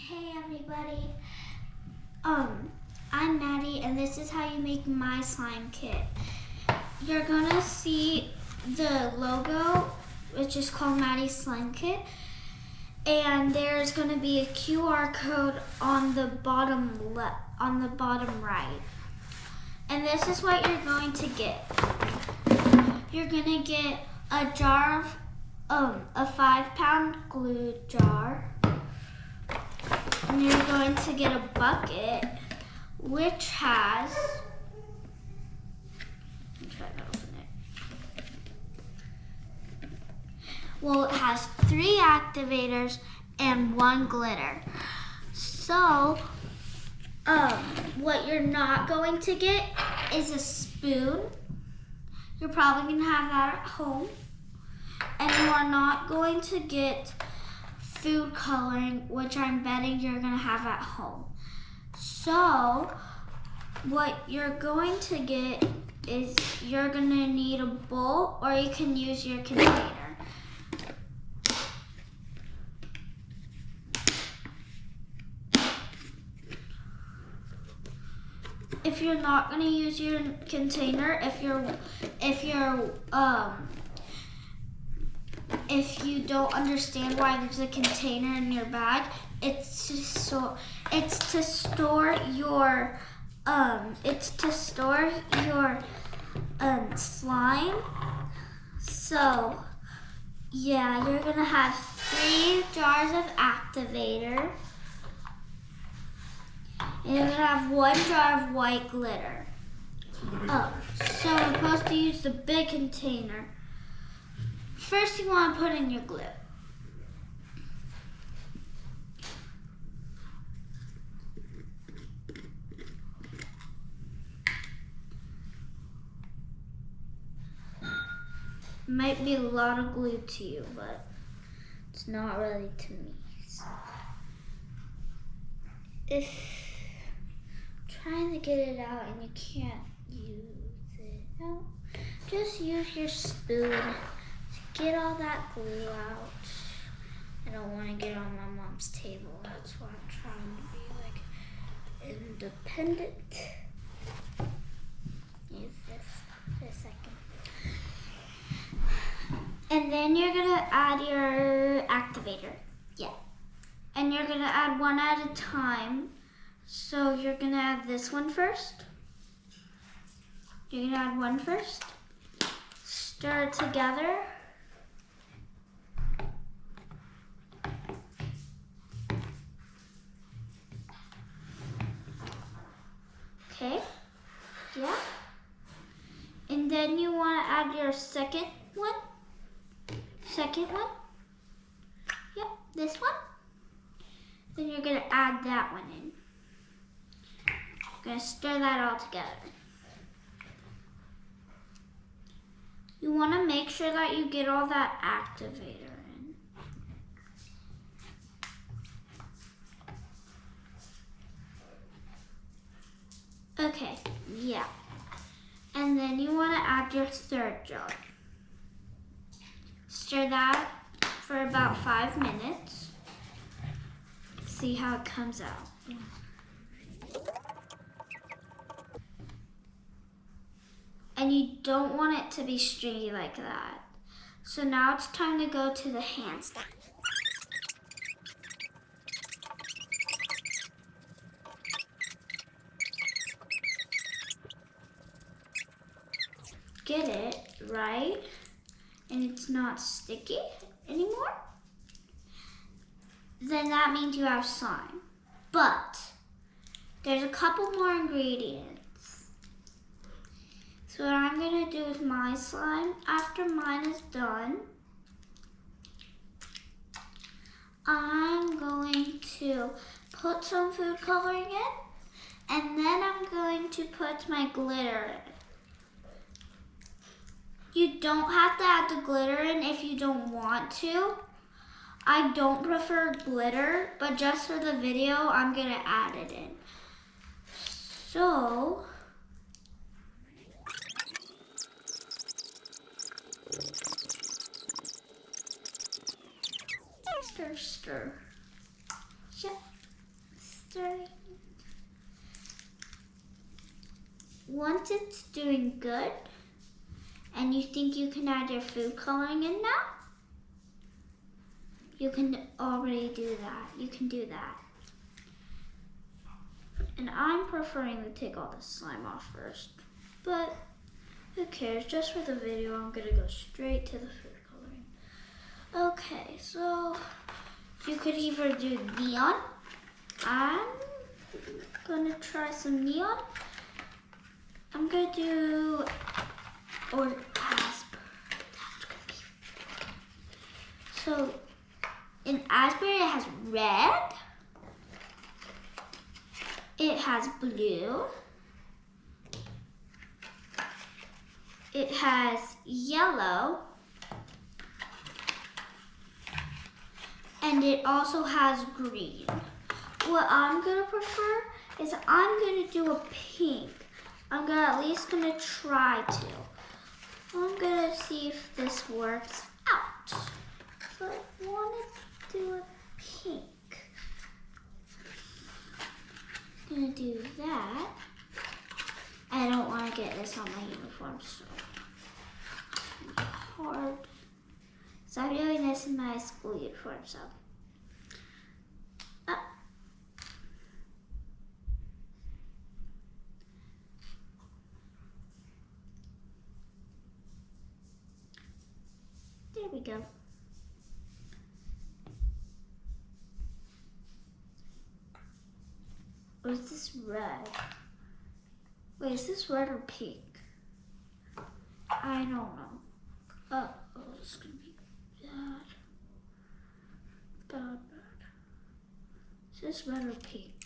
Hey everybody, I'm Maddie and this is how you make my slime kit. You're gonna see the logo, which is called Maddie's Slime Kit, and there's gonna be a QR code on the bottom right. And this is what you're going to get. You're gonna get a jar of, a 5-pound glue jar. And you're going to get a bucket, which has, I'm trying to open it. Well, it has 3 activators and 1 glitter. So, what you're not going to get is a spoon. You're probably gonna have that at home. And you are not going to get food coloring, which I'm betting you're gonna have at home. So what you're going to get is you're gonna need a bowl, or you can use your container. If you're not gonna use your container, if you don't understand why there's a container in your bag, it's to store your slime. So yeah, you're gonna have 3 jars of activator, and you're gonna have 1 jar of white glitter. So I'm supposed to use the big container. First, you want to put in your glue. Might be a lot of glue to you, but it's not really to me. So if trying to get it out and you can't use it, no, just use your spoon. Get all that glue out. I don't want to get on my mom's table. That's why I'm trying to be like independent. Use this for a second. And then you're gonna add your activator. Yeah. And you're gonna add one at a time. So you're gonna add this one first. You're gonna add one first. Stir it together. Okay, yeah. And then you want to add your second one. Yep, this one. Then you're going to add that one in. You're going to stir that all together. You want to make sure that you get all that activator in. Okay, yeah. And then you want to add your 3rd jar. Stir that for about 5 minutes. See how it comes out. And you don't want it to be stringy like that. So now it's time to go to the hand stand. Get it right, and it's not sticky anymore, then that means you have slime. But there's a couple more ingredients. So what I'm gonna do with my slime, after mine is done, I'm going to put some food coloring in, and then I'm going to put my glitter in. You don't have to add the glitter in if you don't want to. I don't prefer glitter, but just for the video, I'm gonna add it in. So, stir. Yeah. starting. Once it's doing good, and you think you can add your food coloring in now, you can already do that. You can do that. And I'm preferring to take all the slime off first, but who cares? Just for the video, I'm gonna go straight to the food coloring. Okay, so you could either do neon. I'm gonna try some neon. I'm gonna do or Asper. That's gonna be fun. So in Asper it has red, it has blue, it has yellow, and it also has green. What I'm gonna prefer is I'm gonna do a pink. I'm at least gonna try to. I'm gonna see if this works out. So I wanna do a pink. I'm gonna do that. I don't wanna get this on my uniform, so it's hard. So I'm doing this in my school uniform, so. There we go. Or is this red? Wait, is this red or pink? I don't know. Oh, it's gonna be bad. Bad. Is this red or pink?